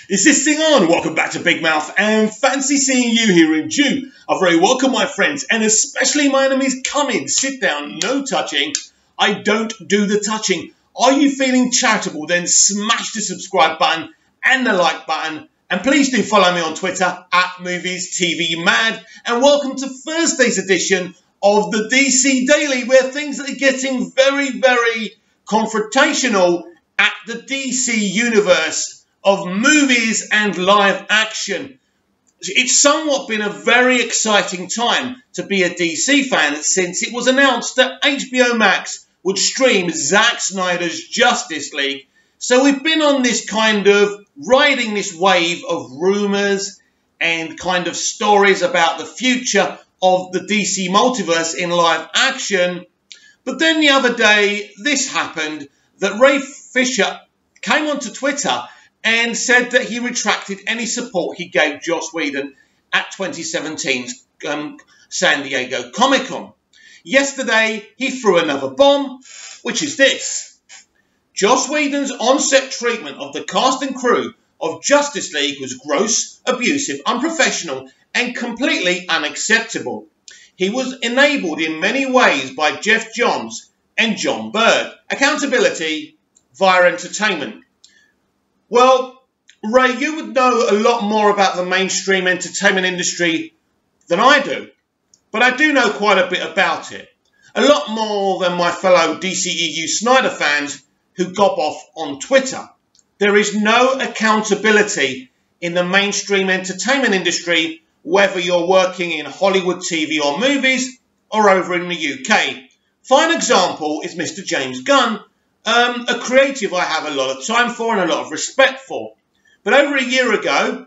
Is this thing on? Welcome back to Big Mouth, and fancy seeing you here in June. A very welcome, my friends, and especially my enemies. Come in, sit down, no touching. I don't do the touching. Are you feeling charitable? Then smash the subscribe button and the like button, and please do follow me on Twitter @MoviesTVMad. And welcome to Thursday's edition of the DC Daily, where things are getting very, very confrontational at the DC universe of movies and live action. It's somewhat been a very exciting time to be a DC fan since it was announced that HBO Max would stream Zack Snyder's Justice League. So we've been on this kind of riding this wave of rumours and kind of stories about the future of the DC multiverse in live action. But then the other day, this happened, that Ray Fisher came onto Twitter and said that he retracted any support he gave Joss Whedon at 2017's San Diego Comic-Con. Yesterday, he threw another bomb, which is this. Joss Whedon's on-set treatment of the cast and crew of Justice League was gross, abusive, unprofessional, and completely unacceptable. He was enabled in many ways by Geoff Johns and John Berg. Accountability via entertainment. Well, Ray, you would know a lot more about the mainstream entertainment industry than I do, but I do know quite a bit about it. A lot more than my fellow DCEU Snyder fans who gob off on Twitter. There is no accountability in the mainstream entertainment industry, whether you're working in Hollywood TV or movies or over in the UK. Fine example is Mr. James Gunn, a creative I have a lot of time for and a lot of respect for. But over a year ago,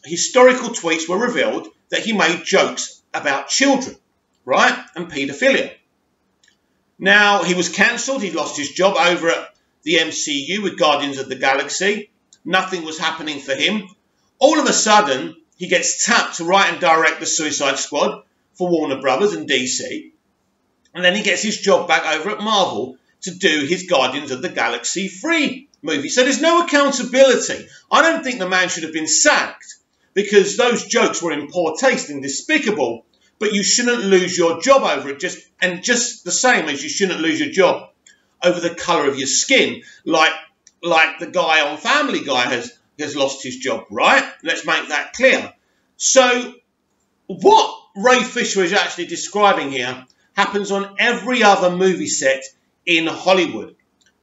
historical tweets were revealed that he made jokes about children, right, and paedophilia. Now, he was cancelled. He lost his job over at the MCU with Guardians of the Galaxy. Nothing was happening for him. All of a sudden, he gets tapped to write and direct the Suicide Squad for Warner Brothers and DC. And then he gets his job back over at Marvel to do his Guardians of the Galaxy 3 movie. So there's no accountability. I don't think the man should have been sacked because those jokes were in poor taste and despicable. But you shouldn't lose your job over it, just the same as you shouldn't lose your job over the colour of your skin, like the guy on Family Guy has lost his job, right? Let's make that clear. So what Ray Fisher is actually describing here happens on every other movie set in Hollywood.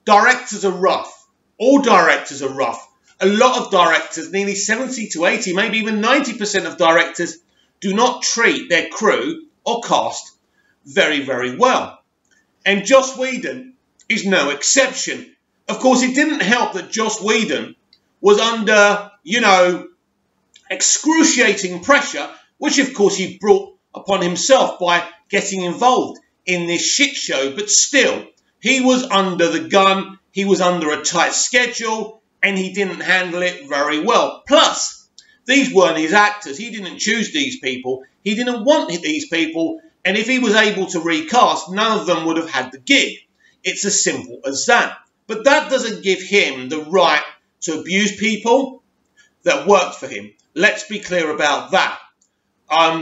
Directors are rough. All directors are rough. A lot of directors, nearly 70 to 80, maybe even 90% of directors, do not treat their crew or cast very, very well. And Joss Whedon is no exception. Of course, it didn't help that Joss Whedon was under, excruciating pressure, which of course he brought upon himself by getting involved in this shit show. But still, he was under the gun, he was under a tight schedule, and he didn't handle it very well. Plus, these weren't his actors. He didn't choose these people. He didn't want these people. And if he was able to recast, none of them would have had the gig. It's as simple as that. But that doesn't give him the right to abuse people that worked for him. Let's be clear about that.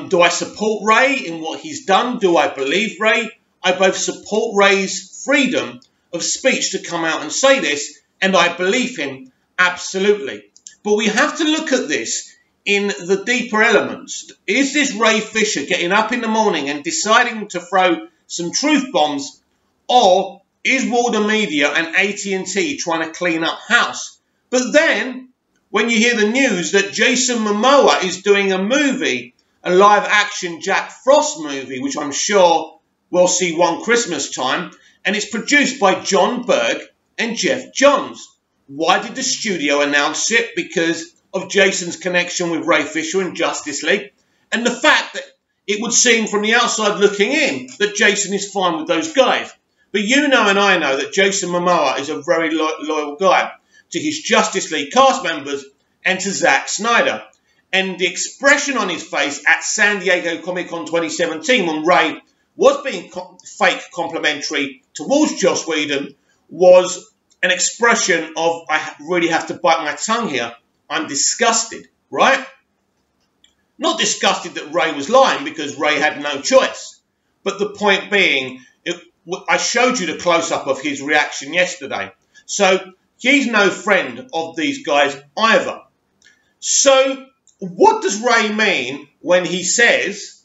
Do I support Ray in what he's done? Do I believe Ray? I both support Ray's freedom of speech to come out and say this, and I believe him absolutely. But we have to look at this in the deeper elements. Is this Ray Fisher getting up in the morning and deciding to throw some truth bombs, or is Warner Media and AT&T trying to clean up house? But then, when you hear the news that Jason Momoa is doing a movie, a live-action Jack Frost movie, which I'm sure we'll see one Christmas time, and it's produced by John Berg and Geoff Johns. Why did the studio announce it? Because of Jason's connection with Ray Fisher and Justice League, and the fact that it would seem from the outside looking in that Jason is fine with those guys. But you know and I know that Jason Momoa is a very loyal guy to his Justice League cast members and to Zack Snyder. And the expression on his face at San Diego Comic-Con 2017 when Ray was being fake complimentary towards Joss Whedon was an expression of, I really have to bite my tongue here, I'm disgusted, right? Not disgusted that Ray was lying, because Ray had no choice. But the point being, I showed you the close-up of his reaction yesterday. So he's no friend of these guys either. So what does Ray mean when he says,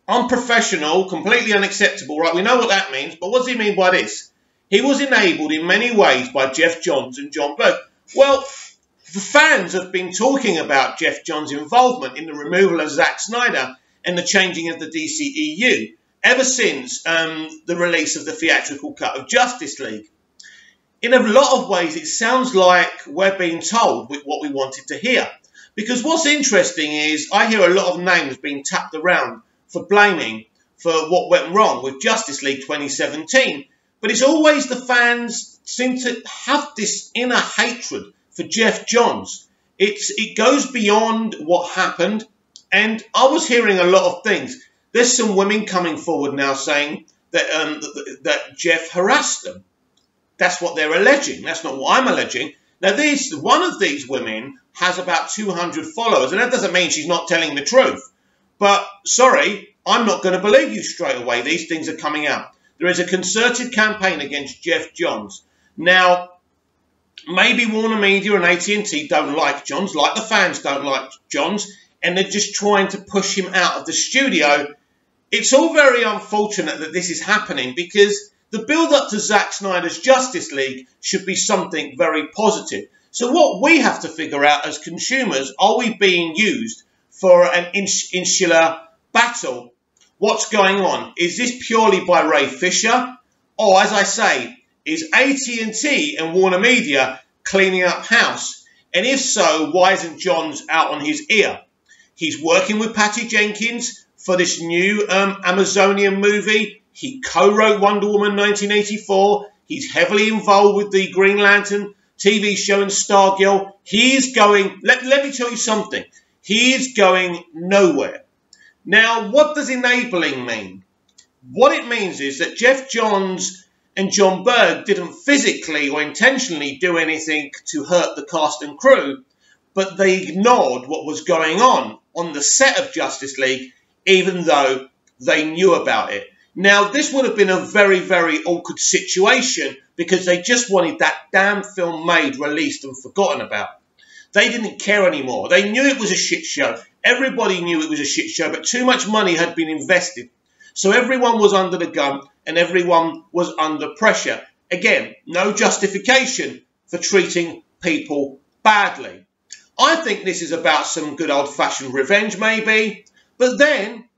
unprofessional, completely unacceptable, right? We know what that means, but what does he mean by this? He was enabled in many ways by Geoff Johns and John Berg. Well, the fans have been talking about Geoff Johns' involvement in the removal of Zack Snyder and the changing of the DCEU ever since the release of the theatrical cut of Justice League. In a lot of ways, it sounds like we're being told what we wanted to hear. Because what's interesting is I hear a lot of names being tapped around for blaming for what went wrong with Justice League 2017. But it's always the fans seem to have this inner hatred for Geoff Johns. It goes beyond what happened. And I was hearing a lot of things. There's some women coming forward now saying that, that Geoff harassed them. That's what they're alleging. That's not what I'm alleging. Now, one of these women has about 200 followers, and that doesn't mean she's not telling the truth. But, sorry, I'm not going to believe you straight away. These things are coming out. There is a concerted campaign against Geoff Johns. Now, maybe Warner Media and AT&T don't like Johns, like the fans don't like Johns, and they're just trying to push him out of the studio. It's all very unfortunate that this is happening, because the build-up to Zack Snyder's Justice League should be something very positive. So what we have to figure out as consumers, are we being used for an insular battle? What's going on? Is this purely by Ray Fisher? Or, as I say, is AT&T and Warner Media cleaning up house? And if so, why isn't Johns out on his ear? He's working with Patty Jenkins for this new Amazonian movie. He co-wrote Wonder Woman 1984. He's heavily involved with the Green Lantern TV show and Stargirl. He's going, let me tell you something. He is going nowhere. Now, what does enabling mean? What it means is that Geoff Johns and John Berg didn't physically or intentionally do anything to hurt the cast and crew, but they ignored what was going on the set of Justice League, even though they knew about it. Now, this would have been a very, very awkward situation, because they just wanted that damn film made, released and forgotten about. They didn't care anymore. They knew it was a shit show. Everybody knew it was a shit show, but too much money had been invested. So everyone was under the gun and everyone was under pressure. Again, no justification for treating people badly. I think this is about some good old-fashioned revenge, maybe. But then,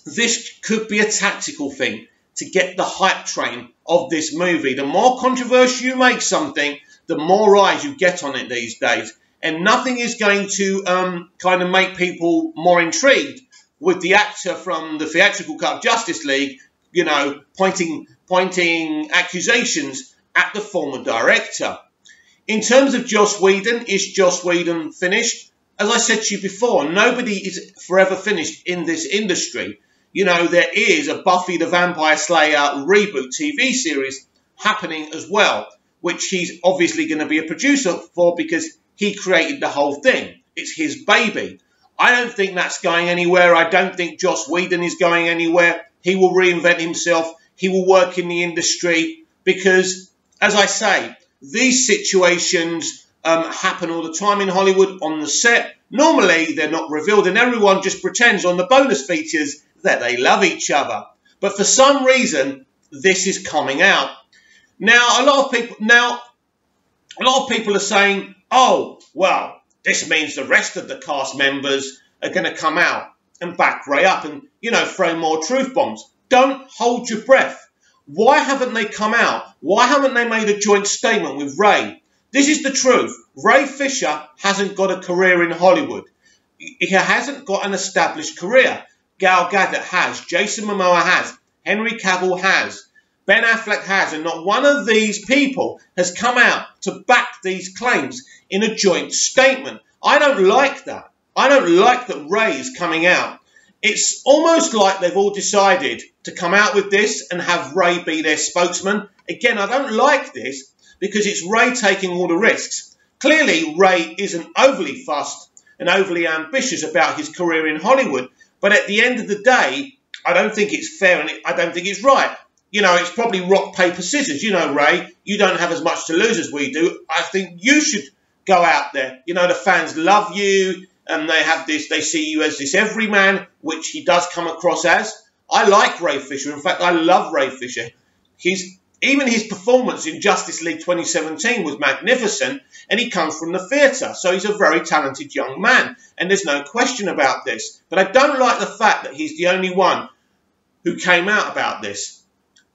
this could be a tactical thing to get the hype train of this movie. The more controversial you make something, the more eyes you get on it these days. And nothing is going to kind of make people more intrigued with the actor from the theatrical cut of Justice League, you know, pointing accusations at the former director. In terms of Joss Whedon, is Joss Whedon finished? As I said to you before, nobody is forever finished in this industry. You know, there is a Buffy the Vampire Slayer reboot TV series happening as well, which he's obviously going to be a producer for, because he created the whole thing. It's his baby. I don't think that's going anywhere. I don't think Joss Whedon is going anywhere. He will reinvent himself. He will work in the industry, because, as I say, these situations happen all the time in Hollywood on the set. Normally, they're not revealed, and everyone just pretends on the bonus features that they love each other. But for some reason, this is coming out. Now, a lot of people are saying, oh, well, this means the rest of the cast members are going to come out and back Ray up and, you know, throw more truth bombs. Don't hold your breath. Why haven't they come out? Why haven't they made a joint statement with Ray? This is the truth. Ray Fisher hasn't got a career in Hollywood. He hasn't got an established career. Gal Gadot has. Jason Momoa has. Henry Cavill has. Ben Affleck has. And not one of these people has come out to back these claims in a joint statement. I don't like that. I don't like that Ray is coming out. It's almost like they've all decided to come out with this and have Ray be their spokesman. Again, I don't like this, because it's Ray taking all the risks. Clearly, Ray isn't overly fussed and overly ambitious about his career in Hollywood, but at the end of the day, I don't think it's fair and I don't think it's right. You know, it's probably rock, paper, scissors. You know, Ray, you don't have as much to lose as we do. I think you should go out there. You know, the fans love you and they see you as this everyman, which he does come across as. I like Ray Fisher. In fact, I love Ray Fisher. Even his performance in Justice League 2017 was magnificent, and he comes from the theatre, so he's a very talented young man, and there's no question about this. But I don't like the fact that he's the only one who came out about this.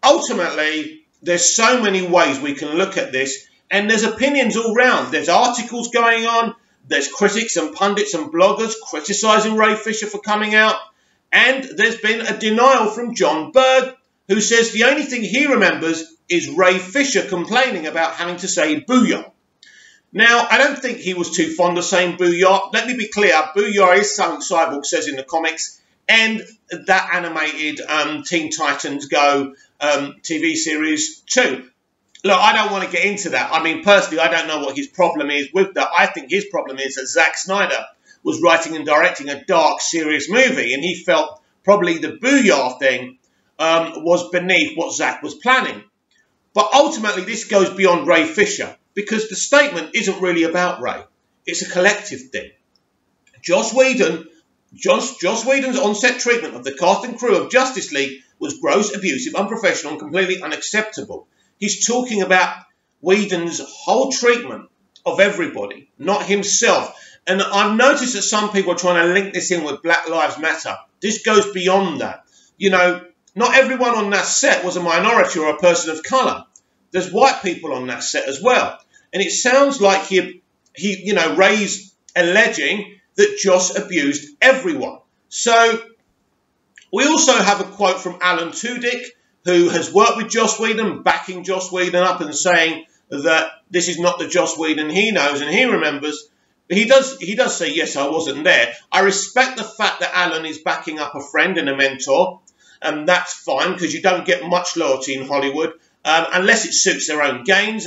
Ultimately, there's so many ways we can look at this, and there's opinions all round. There's articles going on, there's critics and pundits and bloggers criticising Ray Fisher for coming out, and there's been a denial from John Berg, who says the only thing he remembers is Ray Fisher complaining about having to say booyah. Now, I don't think he was too fond of saying booyah. Let me be clear, booyah is something Cyborg says in the comics, and that animated Teen Titans Go TV series too. Look, I don't want to get into that. I mean, personally, I don't know what his problem is with that. I think his problem is that Zack Snyder was writing and directing a dark, serious movie, and he felt probably the booyah thing was beneath what Zack was planning. But ultimately, this goes beyond Ray Fisher, because the statement isn't really about Ray. It's a collective thing. Joss Whedon's on-set treatment of the cast and crew of Justice League was gross, abusive, unprofessional, and completely unacceptable. He's talking about Whedon's whole treatment of everybody, not himself. And I've noticed that some people are trying to link this in with Black Lives Matter. This goes beyond that. You know, not everyone on that set was a minority or a person of colour. There's white people on that set as well. And it sounds like Ray's alleging that Joss abused everyone. So we also have a quote from Alan Tudyk, who has worked with Joss Whedon, backing Joss Whedon up and saying that this is not the Joss Whedon he knows and he remembers. He does say, yes, I wasn't there. I respect the fact that Alan is backing up a friend and a mentor, and that's fine because you don't get much loyalty in Hollywood unless it suits their own gains.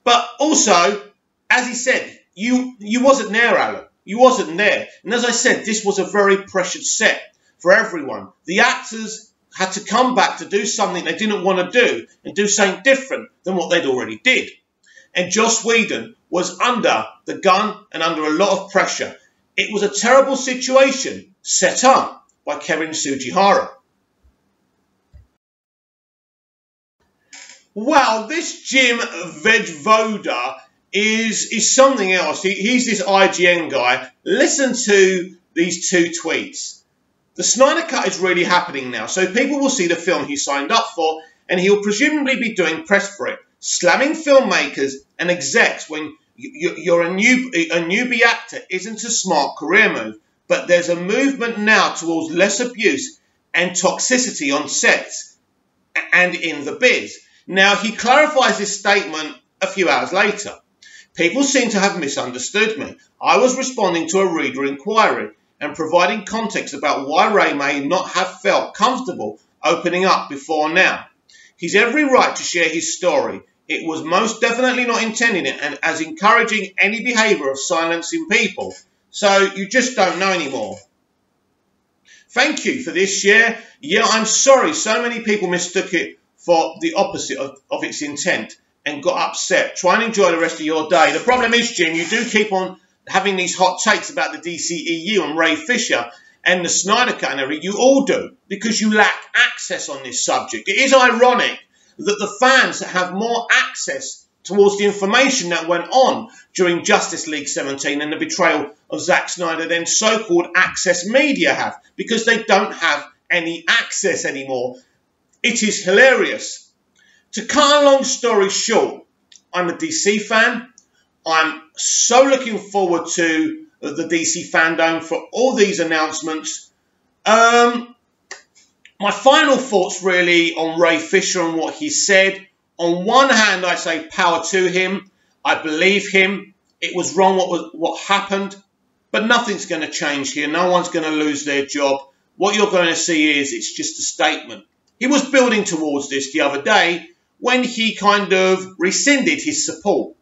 But also, as he said, you wasn't there, Alan. You wasn't there. And as I said, this was a very precious set for everyone. The actors had to come back to do something they didn't want to do and do something different than what they'd already did. And Joss Whedon was under the gun and under a lot of pressure. It was a terrible situation set up by Kevin Sugihara. Wow, this Jim Vejvoda is something else. He's this IGN guy. Listen to these two tweets. The Snyder Cut is really happening now, so people will see the film he signed up for, and he'll presumably be doing press for it. Slamming filmmakers and execs when you're a newbie actor isn't a smart career move, but there's a movement now towards less abuse and toxicity on sets and in the biz. Now, he clarifies his statement a few hours later. People seem to have misunderstood me. I was responding to a reader inquiry and providing context about why Ray may not have felt comfortable opening up before now. He's every right to share his story. It was most definitely not intending it and as encouraging any behaviour of silencing people. So you just don't know anymore. Thank you for this share. Yeah, I'm sorry so many people mistook it for the opposite of its intent and got upset. Try and enjoy the rest of your day. The problem is, Jim, you do keep on having these hot takes about the DCEU and Ray Fisher and the Snyder Cut and everything. You all do, because you lack access on this subject. It is ironic that the fans have more access towards the information that went on during Justice League 17 and the betrayal of Zack Snyder than so-called access media have, because they don't have any access anymore. It is hilarious. To cut a long story short, I'm a DC fan. I'm so looking forward to the DC fandom for all these announcements. My final thoughts really on Ray Fisher and what he said. On one hand, I say power to him. I believe him. It was wrong what happened, but nothing's going to change here. No one's going to lose their job. What you're going to see is it's just a statement. He was building towards this the other day when he kind of rescinded his support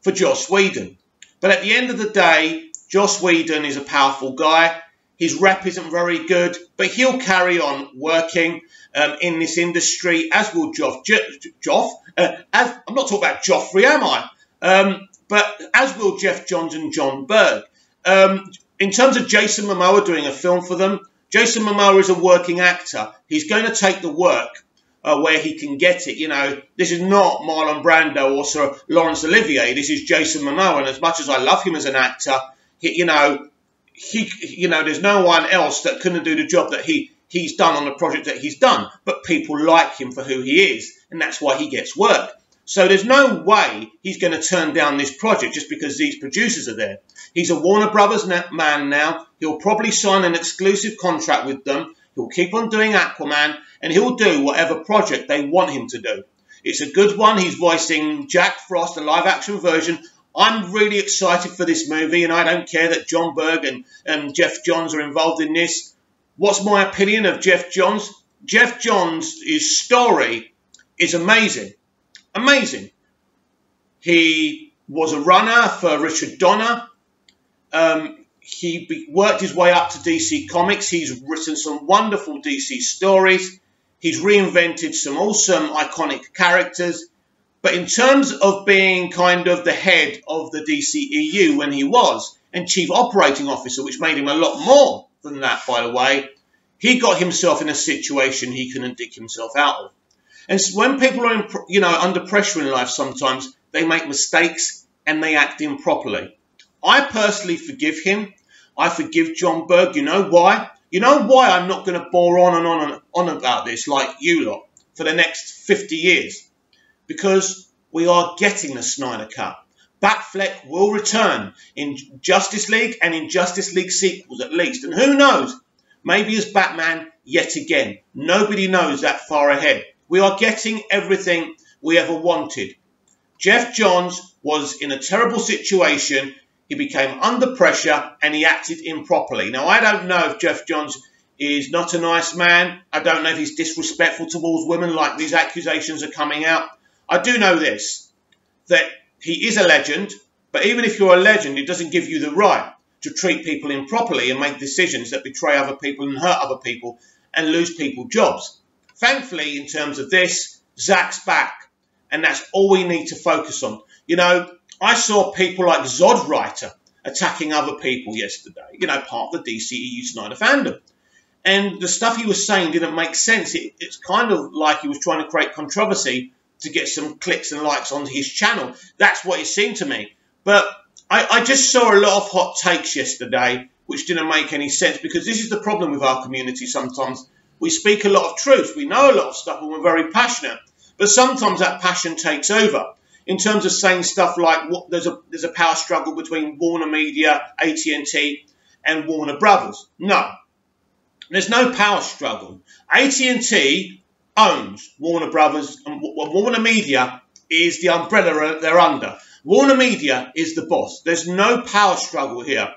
for Joss Whedon. But at the end of the day, Joss Whedon is a powerful guy. His rep isn't very good, but he'll carry on working in this industry, as will Geoff. I'm not talking about Joffrey, am I? But as will Geoff Johns and John Berg. In terms of Jason Momoa doing a film for them, Jason Momoa is a working actor. He's going to take the work where he can get it. You know, this is not Marlon Brando or Sir Laurence Olivier. This is Jason Momoa, and as much as I love him as an actor, there's no one else that couldn't do the job that he's done on the project that he's done. But people like him for who he is, and that's why he gets work. So there's no way he's going to turn down this project just because these producers are there. He's a Warner Brothers man now. He'll probably sign an exclusive contract with them. He'll keep on doing Aquaman, and he'll do whatever project they want him to do. It's a good one. He's voicing Jack Frost, a live-action version. I'm really excited for this movie, and I don't care that John Berg and Geoff Johns are involved in this. What's my opinion of Geoff Johns? Geoff Johns' story is amazing. Amazing. He was a runner for Richard Donner. He worked his way up to DC Comics. He's written some wonderful DC stories. He's reinvented some awesome, iconic characters. But in terms of being kind of the head of the DCEU when he was, and Chief Operating Officer, which made him a lot more than that, by the way, he got himself in a situation he couldn't dig himself out of. And when people are under pressure in life, sometimes they make mistakes and they act improperly. I personally forgive him. I forgive John Berg. You know why? You know why I'm not going to bore on and on and on about this like you lot for the next 50 years? Because we are getting the Snyder Cut. Batfleck will return in Justice League and in Justice League sequels at least. And who knows? Maybe as Batman yet again. Nobody knows that far ahead. We are getting everything we ever wanted. Geoff Johns was in a terrible situation. He became under pressure and he acted improperly. Now, I don't know if Geoff Johns is not a nice man. I don't know if he's disrespectful towards women like these accusations are coming out. I do know this, that he is a legend, but even if you're a legend, it doesn't give you the right to treat people improperly and make decisions that betray other people and hurt other people and lose people jobs. Thankfully, in terms of this, Zack's back, and that's all we need to focus on. You know, I saw people like Zodwriter attacking other people yesterday, part of the DCEU Snyder fandom. And the stuff he was saying didn't make sense. It's kind of like he was trying to create controversy to get some clicks and likes on his channel. That's what it seemed to me. But I just saw a lot of hot takes yesterday, which didn't make any sense, because this is the problem with our community sometimes. We speak a lot of truth. We know a lot of stuff and we're very passionate. But sometimes that passion takes over. In terms of saying stuff like there's a power struggle between Warner Media, AT&T and Warner Brothers. No. There's no power struggle. AT&T owns Warner Brothers, and Warner Media is the umbrella they're under. Warner Media is the boss. There's no power struggle here.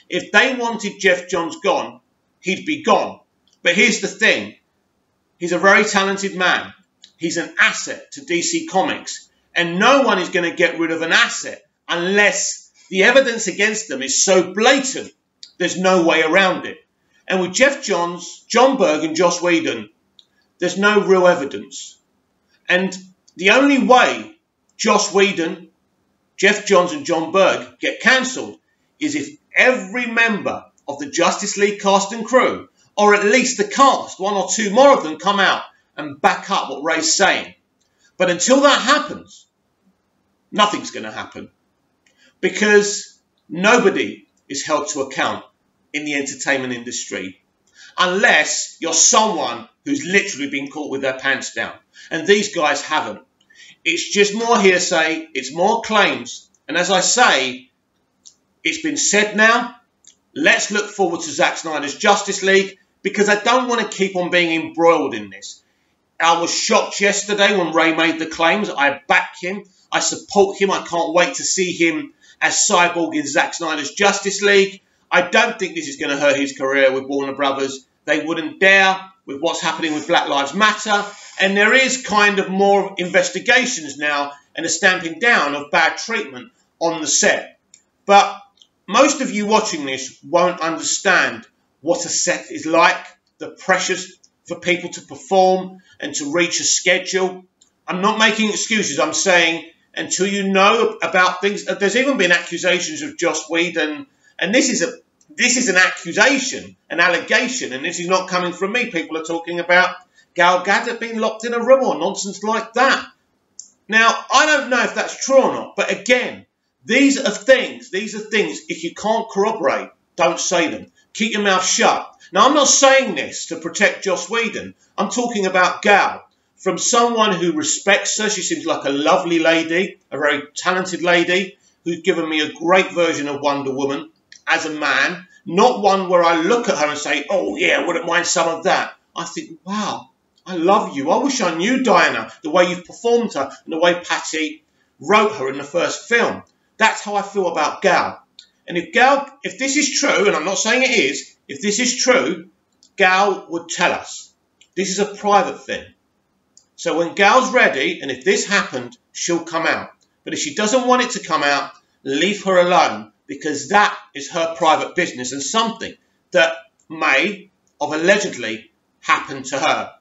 If they wanted Geoff Johns gone, he'd be gone. But here's the thing. He's a very talented man. He's an asset to DC Comics. And no one is going to get rid of an asset unless the evidence against them is so blatant. There's no way around it. And with Geoff Johns, John Berg and Joss Whedon, there's no real evidence. And the only way Joss Whedon, Geoff Johns and John Berg get cancelled is if every member of the Justice League cast and crew, or at least the cast, one or two more of them, come out and back up what Ray's saying. But until that happens, nothing's going to happen. Because nobody is held to account in the entertainment industry. Unless you're someone who's literally been caught with their pants down. And these guys haven't. It's just more hearsay. It's more claims. And as I say, it's been said now. Let's look forward to Zack Snyder's Justice League, because I don't want to keep on being embroiled in this. I was shocked yesterday when Ray made the claims. I back him. I support him. I can't wait to see him as Cyborg in Zack Snyder's Justice League. I don't think this is going to hurt his career with Warner Brothers. They wouldn't dare with what's happening with Black Lives Matter. And there is kind of more investigations now and a stamping down of bad treatment on the set. But most of you watching this won't understand what a set is like, the pressures for people to perform and to reach a schedule. I'm not making excuses. I'm saying until you know about things, there's even been accusations of Joss Whedon, and this is an accusation, an allegation, and this is not coming from me. People are talking about Gal Gadot being locked in a room or nonsense like that. Now, I don't know if that's true or not, but again, these are things, if you can't corroborate, don't say them. Keep your mouth shut. Now, I'm not saying this to protect Joss Whedon. I'm talking about Gal. From someone who respects her, she seems like a lovely lady, a very talented lady, who's given me a great version of Wonder Woman as a man. Not one where I look at her and say, oh yeah, I wouldn't mind some of that. I think, wow, I love you. I wish I knew Diana, the way you've performed her and the way Patty wrote her in the first film. That's how I feel about Gal. And if this is true, and I'm not saying it is, if this is true, Gal would tell us. This is a private thing. So when Gal's ready, and if this happened, she'll come out. But if she doesn't want it to come out, leave her alone, because that is her private business and something that may have allegedly happened to her.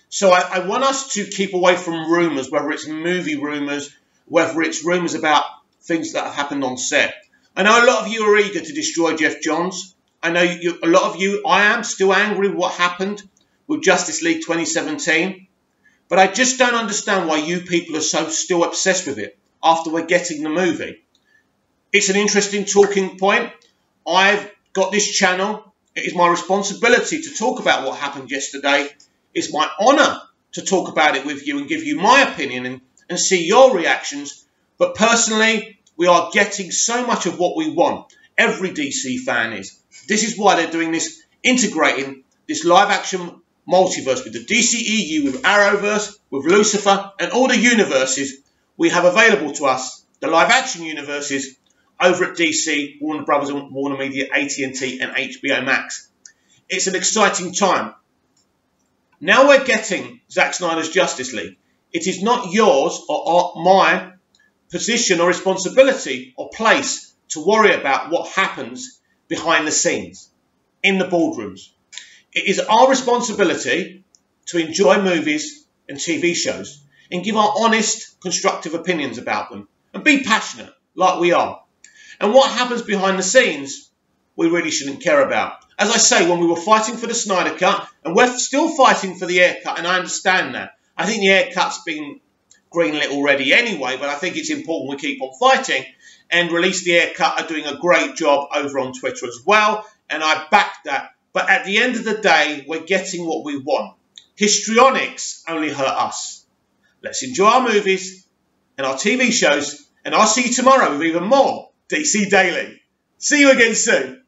So I want us to keep away from rumours, whether it's movie rumours, whether it's rumours about things that have happened on set. I know a lot of you are eager to destroy Geoff Johns. I know a lot of you, I am still angry with what happened with Justice League 2017. But I just don't understand why you people are so still obsessed with it after we're getting the movie. It's an interesting talking point. I've got this channel. It is my responsibility to talk about what happened yesterday. It's my honour to talk about it with you and give you my opinion and see your reactions. But personally, we are getting so much of what we want. Every DC fan is. This is why they're doing this, integrating this live-action multiverse with the DCEU, with Arrowverse, with Lucifer, and all the universes we have available to us, the live-action universes, over at DC, Warner Brothers, Warner Media, AT&T, and HBO Max. It's an exciting time. Now we're getting Zack Snyder's Justice League. It is not yours or my position or responsibility or place to worry about what happens behind the scenes, in the boardrooms. It is our responsibility to enjoy movies and TV shows and give our honest, constructive opinions about them and be passionate like we are. And what happens behind the scenes, we really shouldn't care about. As I say, when we were fighting for the Snyder Cut, and we're still fighting for the Ayer cut, and I understand that. I think the Ayer cut's been greenlit already anyway, but I think it's important we keep on fighting. And Release the Ayer cut are doing a great job over on Twitter as well, and I back that. But at the end of the day, we're getting what we want. Histrionics only hurt us. Let's enjoy our movies and our TV shows, and I'll see you tomorrow with even more DC Daily. See you again soon.